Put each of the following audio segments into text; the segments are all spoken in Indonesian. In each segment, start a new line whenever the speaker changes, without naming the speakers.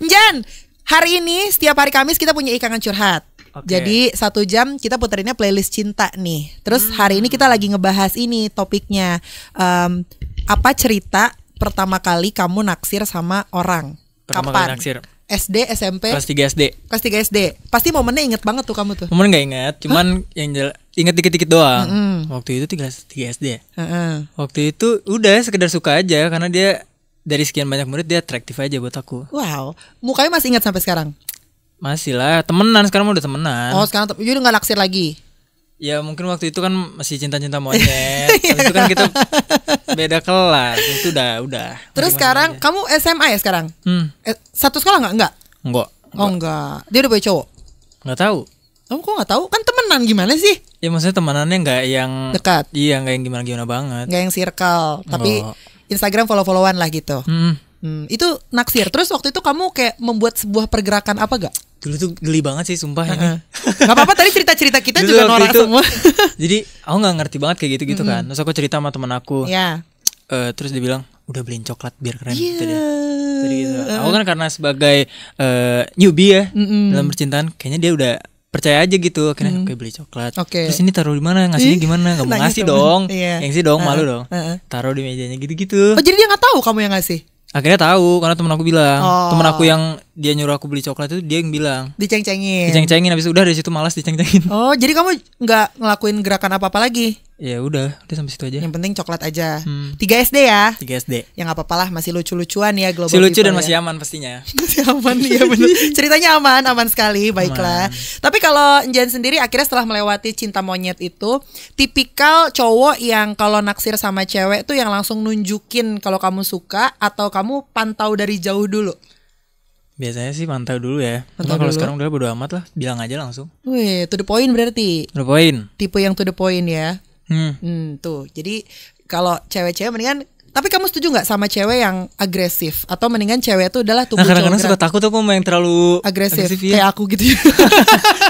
Jan, hari ini setiap hari Kamis kita punya ikangan curhat. Jadi 1 jam kita puterinnya playlist cinta nih. Terus hari ini kita lagi ngebahas ini topiknya, apa cerita pertama kali kamu naksir sama orang? Kapan?
Naksir.
SD, SMP?
Kelas 3 SD.
Kelas 3 SD. Pasti momennya inget banget tuh kamu tuh.
Momen gak inget, cuman yang inget dikit-dikit doang. Waktu itu 3 SD ya. Waktu itu udah sekedar suka aja, karena dia dari sekian banyak murid dia atraktif aja buat aku.
Wow, mukanya masih ingat sampai sekarang?
Masih lah, temenan, sekarang udah temenan.
Oh sekarang jadi gak naksir lagi?
Ya mungkin waktu itu kan masih cinta-cinta monyet. Habis itu kan kita beda kelas. Itu udah.
Terus sekarang aja. Kamu SMA ya sekarang? Satu sekolah gak? Enggak. Oh enggak. Dia udah punya cowok?
Gak tahu.
Kamu kok gak tahu? Kan temenan gimana sih?
Ya maksudnya temenannya gak yang
dekat.
Iya, gak yang gimana-gimana banget.
Gak yang circle. Tapi Instagram follow-followan lah gitu. Itu naksir. Terus waktu itu kamu kayak membuat sebuah pergerakan apa gak?
Dulu tuh geli banget sih sumpah ini.
Gak apa-apa, tadi cerita-cerita kita juga norak semua.
Jadi aku gak ngerti banget kayak gitu-gitu kan. Terus aku cerita sama temen aku.
Iya.
Terus dia bilang, udah beliin coklat biar keren gitu dia. Jadi gitu. Aku kan karena sebagai newbie ya dalam percintaan, kayaknya dia udah percaya aja gitu. Akhirnya kayak beli coklat. Terus ini taruh di mana? Ngasihnya gimana? Gak mau ngasih dong. Gengsi dong, malu dong. Taruh di mejanya gitu-gitu.
Oh jadi dia gak tahu kamu yang ngasih?
Akhirnya tahu karena temen aku bilang. Temen aku yang dia nyuruh aku beli coklat itu dia yang bilang.
Diceng-cengin.
Habis itu udah dari situ malas diceng-cengin.
Oh jadi kamu gak ngelakuin gerakan apa-apa lagi?
Ya udah sampai situ aja.
Yang penting coklat aja. 3 SD ya?
3 SD.
Ya gak apa-apa lah, masih lucu-lucuan ya global.
Masih lucu dan masih
ya.
aman pastinya.
Masih aman, iya bener. Ceritanya aman sekali, baiklah. Tapi kalau Jan sendiri akhirnya setelah melewati cinta monyet itu, tipikal cowok yang kalau naksir sama cewek tuh yang langsung nunjukin kalau kamu suka, atau kamu pantau dari jauh dulu?
Biasanya sih pantau dulu ya. Cuma kalau sekarang udah bodo amat lah, bilang aja langsung.
Wih, to the point berarti.
To the point.
Tipe yang to the point ya. Tuh. Jadi kalau cewek-cewek mendingan. Tapi kamu setuju nggak sama cewek yang agresif? Atau mendingan cewek itu adalah tubuh cowok?
Kadang-kadang suka takut aku sama yang terlalu
agresif
ya.
Kayak aku gitu ya.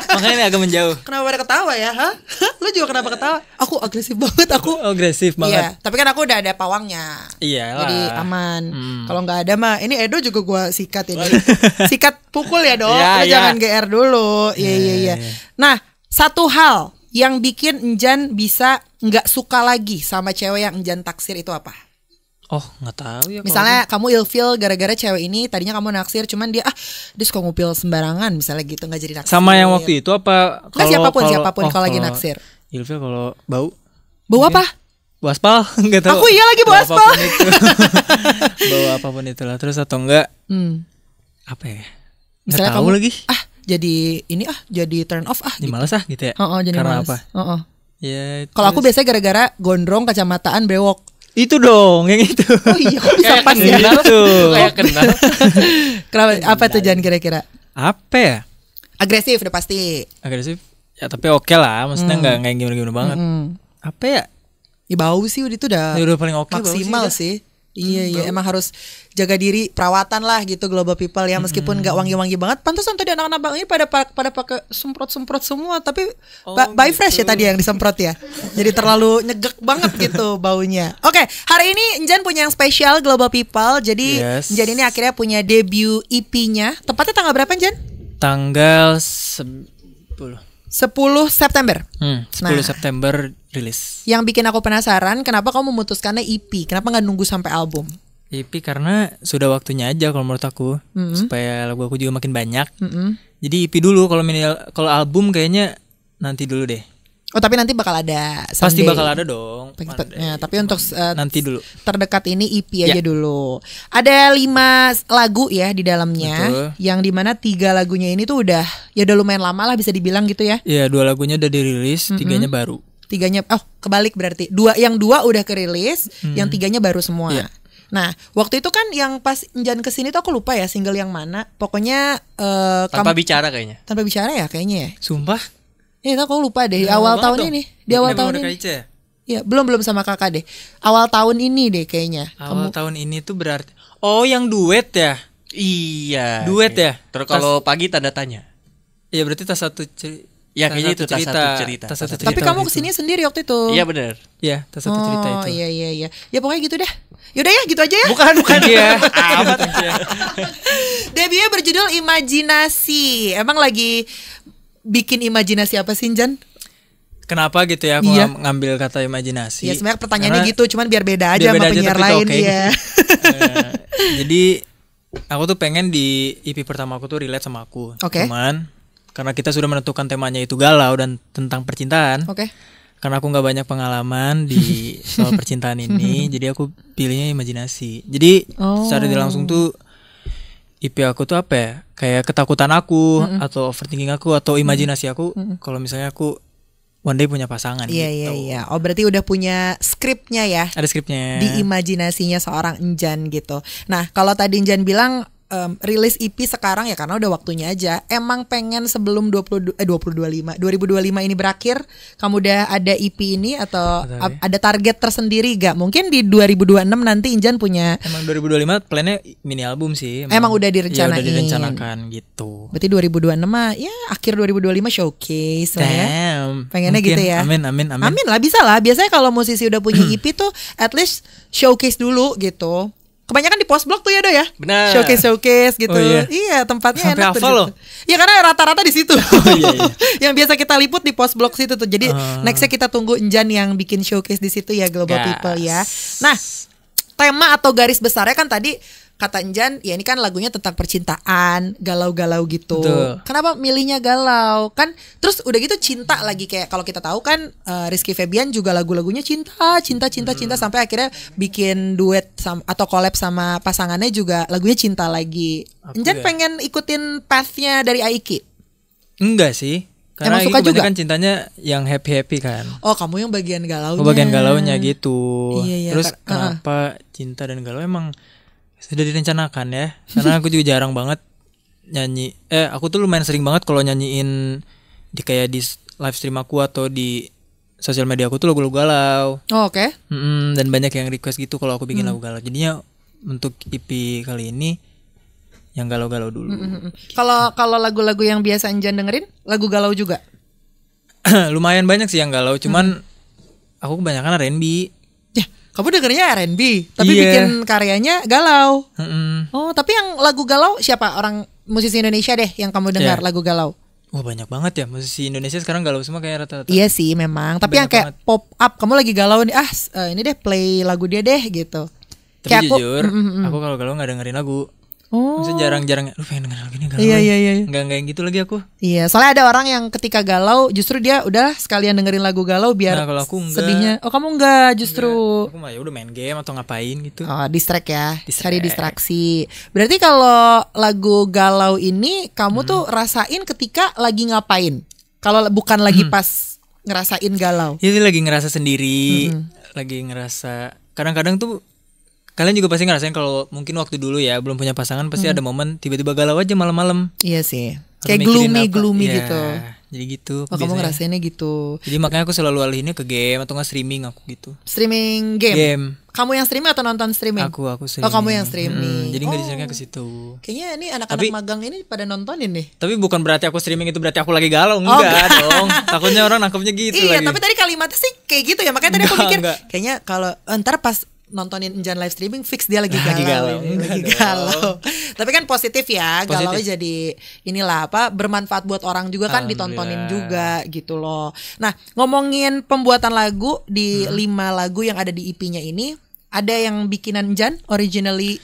Makanya ini agak menjauh.
Kenapa pada ketawa ya? Hah? Lu juga kenapa ketawa? Aku agresif banget aku.
Agresif banget.
Iya, tapi kan aku udah ada pawangnya.
Iya lah.
Jadi aman. Kalau nggak ada mah, ini Edo juga gua sikat ini. Sikat pukul ya dong.
Ya,
jangan GR dulu. Iya. Nah, satu hal yang bikin Enjan bisa nggak suka lagi sama cewek yang Enjan taksir itu apa?
Oh nggak tahu ya.
Misalnya kamu ilfeel gara-gara cewek ini tadinya kamu naksir, cuman dia suka ngupil sembarangan misalnya gitu, nggak jadi naksir.
Sama yang waktu itu apa?
Siapapun kalau lagi naksir.
Ilfeel kalau bau
apa?
Bau aspal. Nggak tahu.
Aku iya lagi bau aspal.
Bau apapun itulah. Terus atau enggak? Apa ya? Nggak tahu
kamu,
lagi.
Jadi turn off
Jadi
gitu.
malas gitu ya.
Jadi
karena
malas.
apa? Ya.
Kalau aku biasanya gara-gara gondrong, kacamataan, brewok.
Itu dong, yang itu.
Oh iya, kok bisa pas ya?
Itu. Kayak kenal.
Kenapa? Apa tuh Jan kira-kira?
Apa ya?
Agresif udah pasti.
Agresif. Ya tapi oke lah, maksudnya nggak yang gimana-gimana banget. Apa ya?
Ya bau sih itu udah
paling oke
maksimal sih. Iya, emang harus jaga diri, perawatan lah gitu global people ya, meskipun nggak wangi-wangi banget. Pantesan tadi anak-anak bang ini pada pakai semprot semua, tapi by fresh ya tadi yang disemprot ya. Jadi terlalu nyegek banget gitu baunya. Oke, hari ini Enjan punya yang spesial global people. Jadi Enjan ini akhirnya punya debut EP-nya. Tepatnya tanggal berapa Enjan?
Tanggal 10
September.
10 September rilis.
Yang bikin aku penasaran, kenapa kamu memutuskannya EP? Kenapa nggak nunggu sampai album?
EP karena sudah waktunya aja kalau menurut aku, supaya lagu aku juga makin banyak. Jadi EP dulu, kalau album kayaknya nanti dulu deh.
Oh tapi nanti bakal ada someday.
Pasti bakal ada dong.
Ya, tapi untuk
nanti dulu.
Terdekat ini EP aja dulu. Ada 5 lagu ya di dalamnya. Betul. Yang dimana 3 lagunya ini tuh udah lumayan lama lah bisa dibilang gitu ya.
Iya, 2 lagunya udah dirilis, 3-nya baru.
3-nya kebalik berarti. Yang 2 udah kerilis, yang 3-nya baru semua. Yeah. Nah, waktu itu kan yang pas Enjan kesini tuh aku lupa ya single yang mana. Pokoknya
Tanpa Bicara kayaknya.
Tanpa Bicara ya kayaknya ya.
Sumpah.
Aku lupa deh. Awal tahun ini. Di awal tahun ini. Ya, belum sama kakak deh. Awal tahun ini deh kayaknya.
Tahun ini tuh berarti. Oh, yang duet ya?
Iya.
Duet ya?
Terus kalau pagi tanda tanya.
Iya, berarti tas satu cerita.
Ya kayaknya itu tas satu cerita.
Tapi kamu kesini sendiri waktu itu.
Iya benar.
Iya, tas satu cerita itu.
Iya. Ya pokoknya gitu deh. Yaudah ya gitu aja ya.
Bukan
Iya.
Debutnya berjudul Imajinasi. Emang lagi bikin imajinasi apa sih, Jan?
Kenapa gitu ya aku ngambil kata imajinasi?
Ya sebenarnya pertanyaannya gitu, cuman biar beda aja sama penyiar lain. Iya.
Jadi aku tuh pengen di EP pertama aku tuh relate sama aku. Cuman karena kita sudah menentukan temanya itu galau dan tentang percintaan. Karena aku nggak banyak pengalaman di soal percintaan ini, jadi aku pilihnya imajinasi. Jadi secara langsung tuh IP aku tuh apa ya? Kayak ketakutan aku atau overthinking aku atau imajinasi aku kalau misalnya aku one day punya pasangan gitu.
Iya. Oh berarti udah punya skripnya ya?
Ada skripnya.
Di imajinasinya seorang Enjan gitu. Nah kalau tadi Enjan bilang rilis EP sekarang ya karena udah waktunya aja. Emang pengen sebelum 2025 ini berakhir, kamu udah ada EP ini atau ada target tersendiri gak? Mungkin di 2026 nanti Enjan punya.
Emang 2025 plannya mini album sih.
Emang udah direncanain.
Ya, udah direncanakan gitu.
Berarti 2026 mah ya akhir 2025 showcase lah ya. Pengennya
mungkin,
gitu ya.
Amin
lah, bisa lah. Biasanya kalau musisi udah punya EP tuh at least showcase dulu gitu. Kebanyakan di post blog tuh ya Do ya.
Benar.
Showcase gitu. Iya, tempatnya
sampai
enak tuh.
loh.
Iya karena rata-rata di situ. Iya. Yang biasa kita liput di post blog situ tuh. Jadi nextnya kita tunggu Enjan yang bikin showcase di situ ya, Global People ya. Nah, tema atau garis besarnya kan tadi kata Enjan, ya ini kan lagunya tentang percintaan, galau-galau gitu.
Betul.
Kenapa milihnya galau? Kan terus udah gitu cinta lagi, kayak kalau kita tahu kan Rizky Febian juga lagu-lagunya cinta sampai akhirnya bikin duet atau collab sama pasangannya juga lagunya cinta lagi. Enjan pengen ikutin path-nya dari Aiki?
Enggak sih. Karena
emang suka juga
kan cintanya yang happy kan.
Oh, kamu yang bagian galaunya.
Bagian galaunya gitu.
Iya.
Terus kenapa cinta dan galau emang sudah direncanakan ya. Karena aku juga jarang banget nyanyi. Aku tuh lumayan sering banget kalau nyanyiin di kayak di live stream aku atau di sosial media aku tuh lagu-lagu galau.
Oh, oke.
Dan banyak yang request gitu kalau aku bikin lagu galau. Jadinya untuk EP kali ini yang galau-galau dulu.
Kalau lagu-lagu yang biasa Enjan dengerin, lagu galau juga?
Lumayan banyak sih yang galau, cuman aku kebanyakan R&B.
Ya, kamu dengernya R&B, tapi bikin karyanya galau. Oh, tapi yang lagu galau siapa? Orang musisi Indonesia deh yang kamu dengar lagu galau.
Wah, banyak banget ya musisi Indonesia sekarang galau semua kayak rata-rata.
Iya sih memang, tapi yang kayak pop up, kamu lagi galau nih, ini deh play lagu dia deh gitu.
Tapi kayak jujur, aku kalau galau nggak dengerin lagu. Maksudnya jarang-jarang, lu pengen dengerin lagu ini galau.
Iya.
Nggak yang gitu lagi aku.
Iya, soalnya ada orang yang ketika galau justru dia udah sekalian dengerin lagu galau biar
kalau aku enggak.
Sedihnya. Oh, kamu enggak justru.
Aku mah ya udah main game atau ngapain gitu.
Oh, distract ya. Cari distraksi. Berarti kalau lagu galau ini kamu tuh rasain ketika lagi ngapain? Kalau bukan lagi pas ngerasain galau.
Iya, lagi ngerasa sendiri, lagi ngerasa. Kadang-kadang tuh kalian juga pasti ngerasain kalau mungkin waktu dulu ya belum punya pasangan pasti ada momen tiba-tiba galau aja malam-malam.
Iya sih. Kayak gloomy
ya,
gitu.
Jadi gitu.
Oh, kamu ngerasainnya gitu.
Jadi makanya aku selalu alihinnya ke game atau nggak streaming aku gitu.
Streaming game. Kamu yang streaming atau nonton streaming?
Aku streaming.
Oh, kamu yang streaming.
Jadi nggak diserahkan ke situ.
Kayaknya ini anak-anak magang ini pada nontonin nih.
Tapi bukan berarti aku streaming itu berarti aku lagi galau, enggak dong. Takutnya orang nangkepnya gitu
iya,
lagi.
tapi tadi kalimatnya sih kayak gitu ya. Makanya tadi aku mikir kayaknya kalau ntar pas nontonin Enjan live streaming fix dia lagi galau. Tapi kan positif ya, galau jadi inilah bermanfaat buat orang juga kan, ditontonin juga gitu loh. Nah, ngomongin pembuatan lagu di 5 lagu yang ada di EP-nya ini, ada yang bikinan Enjan originally?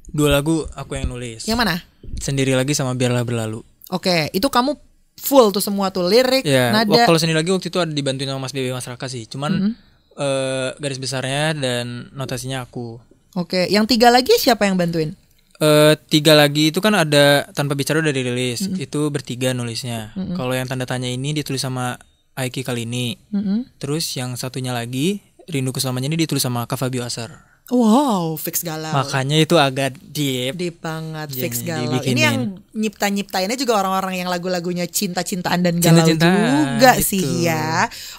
2 lagu aku yang nulis.
Yang mana?
Sendiri Lagi sama Biarlah Berlalu.
Oke, itu kamu full tuh semua tuh lirik, nada.
Kalau Sendiri Lagi waktu itu ada dibantuin sama Mas Bebe Mas Raka sih. Cuman garis besarnya dan notasinya aku.
Oke, yang 3 lagi siapa yang bantuin?
3 lagi itu kan ada Tanpa Bicara udah dirilis, itu bertiga nulisnya. Kalau yang tanda tanya ini ditulis sama Aiki kali ini. Terus yang satunya lagi Rinduku Selamanya ini ditulis sama Kak Fabio Asar.
Wow, fix galau.
Makanya itu agak deep
banget, fix galau. Ini yang nyiptainnya juga orang-orang yang lagu-lagunya cinta-cintaan dan galau juga
gitu
sih ya.